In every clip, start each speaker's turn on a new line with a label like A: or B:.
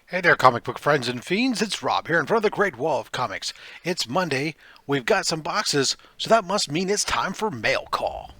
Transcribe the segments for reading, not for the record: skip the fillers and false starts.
A: Hey there, comic book friends and fiends. It's Rob here in front of the Great Wall of Comics. It's Monday. We've got some boxes, so that must mean it's time for mail call.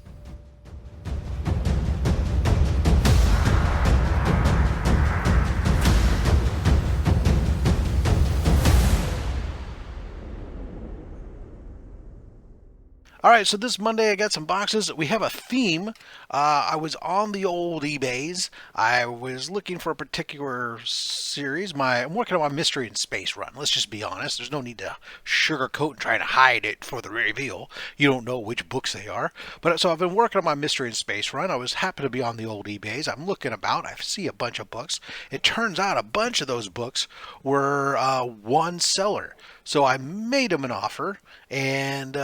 A: All right, so this Monday I got some boxes. We have a theme. I was on the old eBays. I was looking for a particular series. I'm working on my mystery in space run. Let's just be honest. There's no need to sugarcoat and try to hide it for the reveal. You don't know which books they are. But so I've been working on my mystery in space run. I was happy to be on the old eBays. I'm looking about. I see a bunch of books. It turns out a bunch of those books were one seller. So I made him an offer, and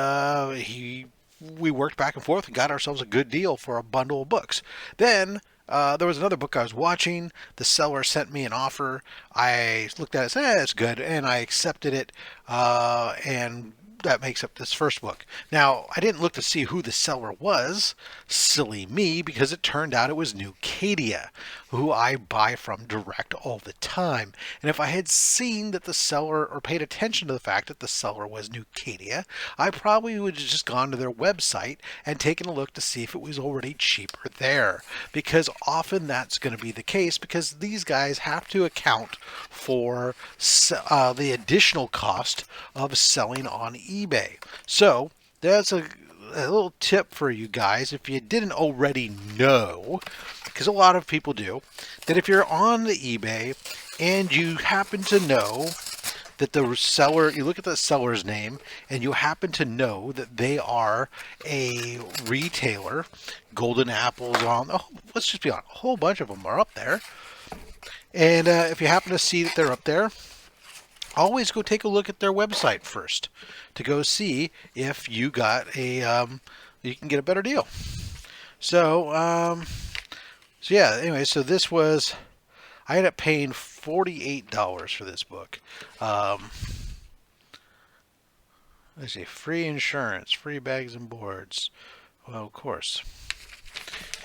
A: we worked back and forth and got ourselves a good deal for a bundle of books. Then there was another book I was watching. The seller sent me an offer. I looked at it and said, it's good, and I accepted it, and that makes up this first book. Now, I didn't look to see who the seller was, silly me, because it turned out it was New Cadia, who I buy from direct all the time. And if I had seen that the seller, or paid attention to the fact that the seller was New Cadia, I probably would have just gone to their website and taken a look to see if it was already cheaper there. Because often that's going to be the case, because these guys have to account for the additional cost of selling on eBay. So that's a little tip for you guys if you didn't already know, because a lot of people do, that if you're on the eBay and you happen to know that the seller, you look at the seller's name and you happen to know that they are a retailer, Golden Apple's on, oh, let's just be honest, a whole bunch of them are up there. And if you happen to see that they're up there, always go take a look at their website first to go see if you got you can get a better deal. So yeah. Anyway, so this was, I ended up paying $48 for this book. Let's see, free insurance, free bags and boards. Well, of course.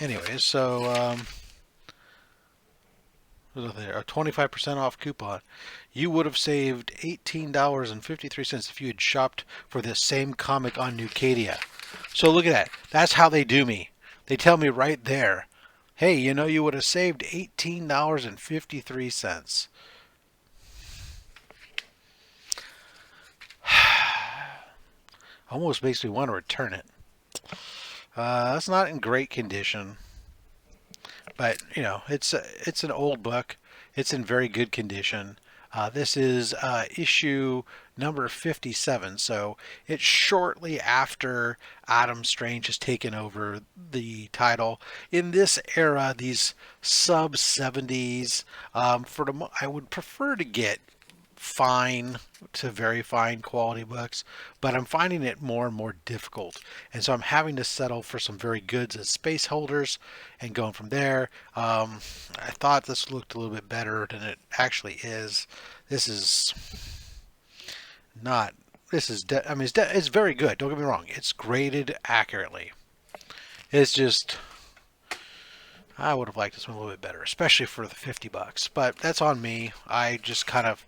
A: Anyway, so a 25% off coupon. You would have saved $18.53 if you had shopped for this same comic on New Cadia. So look at that. That's how they do me. They tell me right there, hey, you would have saved $18.53. Almost makes me want to return it. It's not in great condition, but it's an old book. It's in very good condition. This is issue number 57, so it's shortly after Adam Strange has taken over the title. In this era, these sub 70s, I would prefer to get fine to very fine quality books, but I'm finding it more and more difficult, and so I'm having to settle for some very goods as space holders and going from there. I thought this looked a little bit better than it actually is. This is not, I mean, it's very good, don't get me wrong, it's graded accurately. It's just, I would have liked this one a little bit better, especially for the $50, but that's on me. I just kind of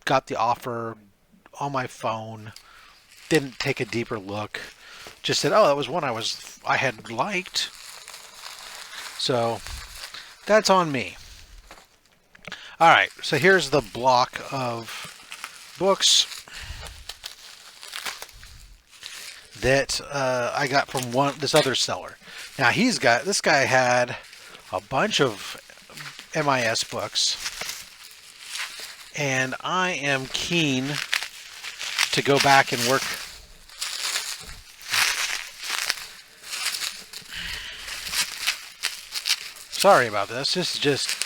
A: got the offer on my phone, didn't take a deeper look, just said, oh, that was one I had liked, so that's on me. All right, so here's the block of books that I got from this other seller. Now this guy had a bunch of MIS books, and I am keen to go back and work. Sorry about this. This is just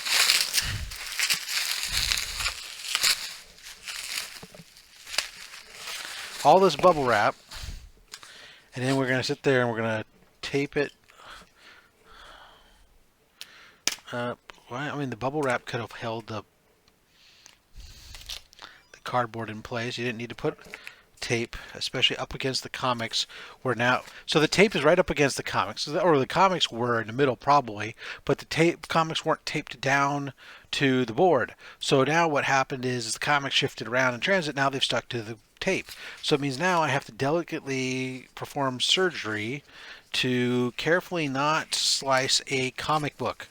A: all this bubble wrap, and then we're going to sit there and we're going to tape it up. I mean, the bubble wrap could have held the cardboard in place. You didn't need to put tape, especially up against the comics, where now, so the tape is right up against the comics, or the comics were in the middle probably, but the comics weren't taped down to the board. So now what happened is the comics shifted around in transit. Now they've stuck to the tape. So it means now I have to delicately perform surgery to carefully not slice a comic book.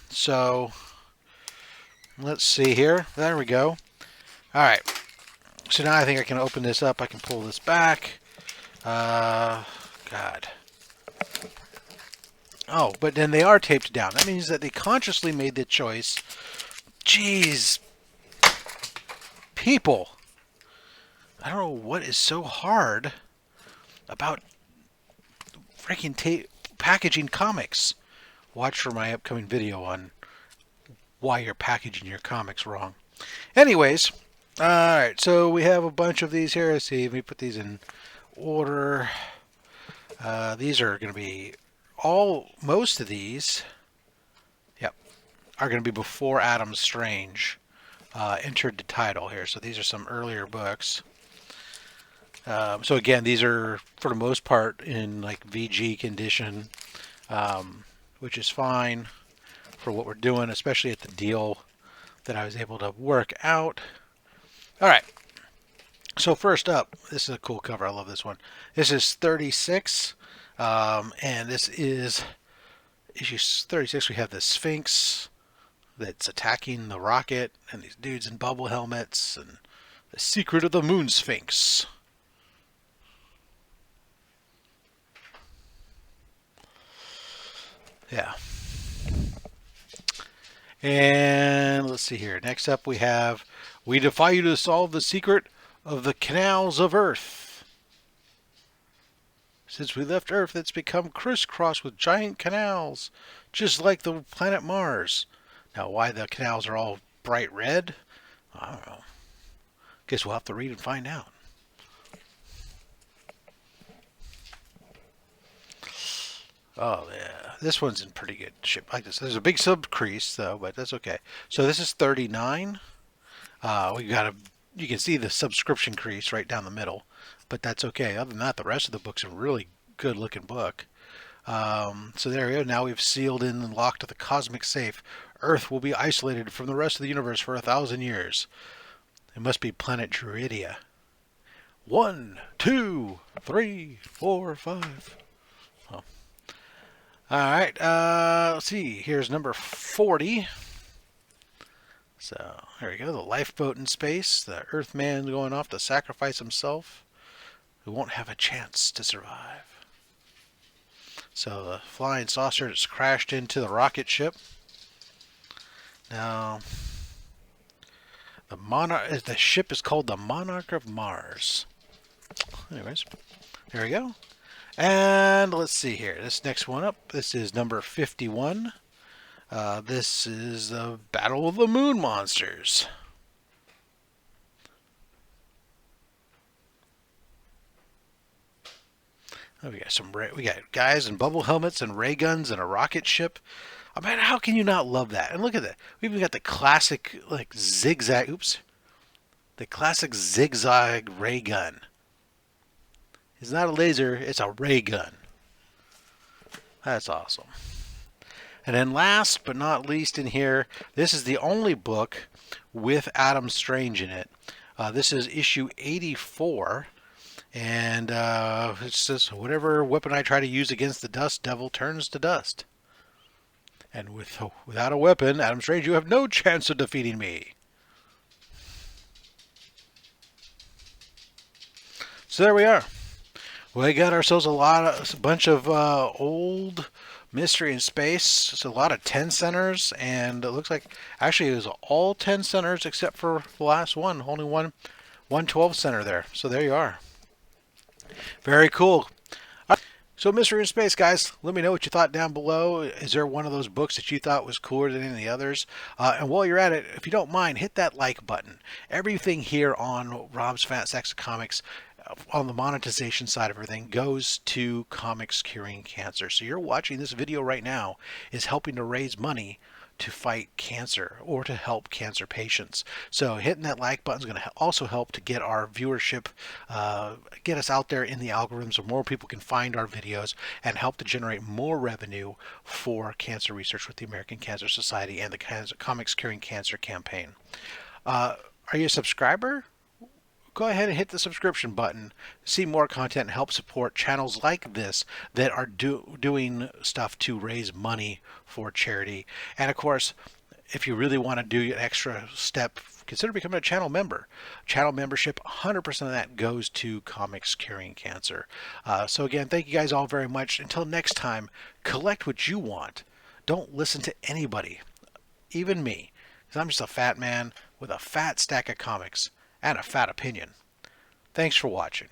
A: So let's see here. There we go. All right. So now I think I can open this up. I can pull this back. God. Oh, but then they are taped down. That means that they consciously made the choice. Jeez. People. I don't know what is so hard about freaking packaging comics. Watch for my upcoming video on why you're packaging your comics wrong. Anyways, alright, so we have a bunch of these here. Let's see, let me put these in order. These are going to be most of these, yep, are going to be before Adam Strange entered the title here. So these are some earlier books. So again, these are for the most part in like VG condition, which is fine for what we're doing, especially at the deal that I was able to work out. All right. So first up, this is a cool cover. I love this one. This is 36, and this is issue 36. We have the Sphinx that's attacking the rocket, and these dudes in bubble helmets, and the secret of the Moon Sphinx. Yeah. And let's see here. Next up we have, we defy you to solve the secret of the canals of Earth. Since we left Earth, it's become crisscrossed with giant canals, just like the planet Mars. Now, why the canals are all bright red? I don't know. Guess we'll have to read and find out. Oh, yeah. This one's in pretty good shape. Like this. There's a big sub crease, though, but that's okay. So this is 39. You can see the subscription crease right down the middle, but that's okay. Other than that, the rest of the book's a really good looking book. So there we go. Now we've sealed in and locked the cosmic safe. Earth will be isolated from the rest of the universe for 1,000 years. It must be planet Druidia. 1, 2, 3, 4, 5. Oh. All right. Let's see. Here's number 40. So there we go. The lifeboat in space. The Earthman going off to sacrifice himself. We won't have a chance to survive. So the flying saucer has crashed into the rocket ship. Now, the ship is called the Monarch of Mars. Anyways, there we go. And let's see here. This next one up, this is number 51. This is the Battle of the Moon Monsters. Oh, we got guys in bubble helmets and ray guns and a rocket ship. I mean, how can you not love that? And look at that. We even got the classic like zigzag. Oops, the classic zigzag ray gun. It's not a laser, it's a ray gun. That's awesome. And then last but not least in here, this is the only book with Adam Strange in it. This is issue 84. And it says, whatever weapon I try to use against the dust devil turns to dust. And without a weapon, Adam Strange, you have no chance of defeating me. So there we are. We got ourselves a bunch of old Mystery in Space. It's a lot of 10 centers, and it looks like actually it was all 10 centers except for the last one. Only one 12 center there. So there you are. Very cool. So Mystery in Space, guys, let me know what you thought down below. Is there one of those books that you thought was cooler than any of the others? And while you're at it, if you don't mind, hit that like button. Everything here on Robs.fatstax Comics, on the monetization side of everything, goes to Comics Curing Cancer. So you're watching this video right now is helping to raise money to fight cancer or to help cancer patients. So hitting that like button is going to also help to get our viewership, get us out there in the algorithms so more people can find our videos and help to generate more revenue for cancer research with the American Cancer Society and the Comics Curing Cancer campaign. Are you a subscriber? Go ahead and hit the subscription button, see more content, and help support channels like this that are doing stuff to raise money for charity. And of course, if you really want to do an extra step, consider becoming a channel member. Channel membership, 100% of that goes to Comics Curing Cancer. So again, thank you guys all very much. Until next time, collect what you want. Don't listen to anybody, even me, because I'm just a fat man with a fat stack of comics and a fat opinion. Thanks for watching.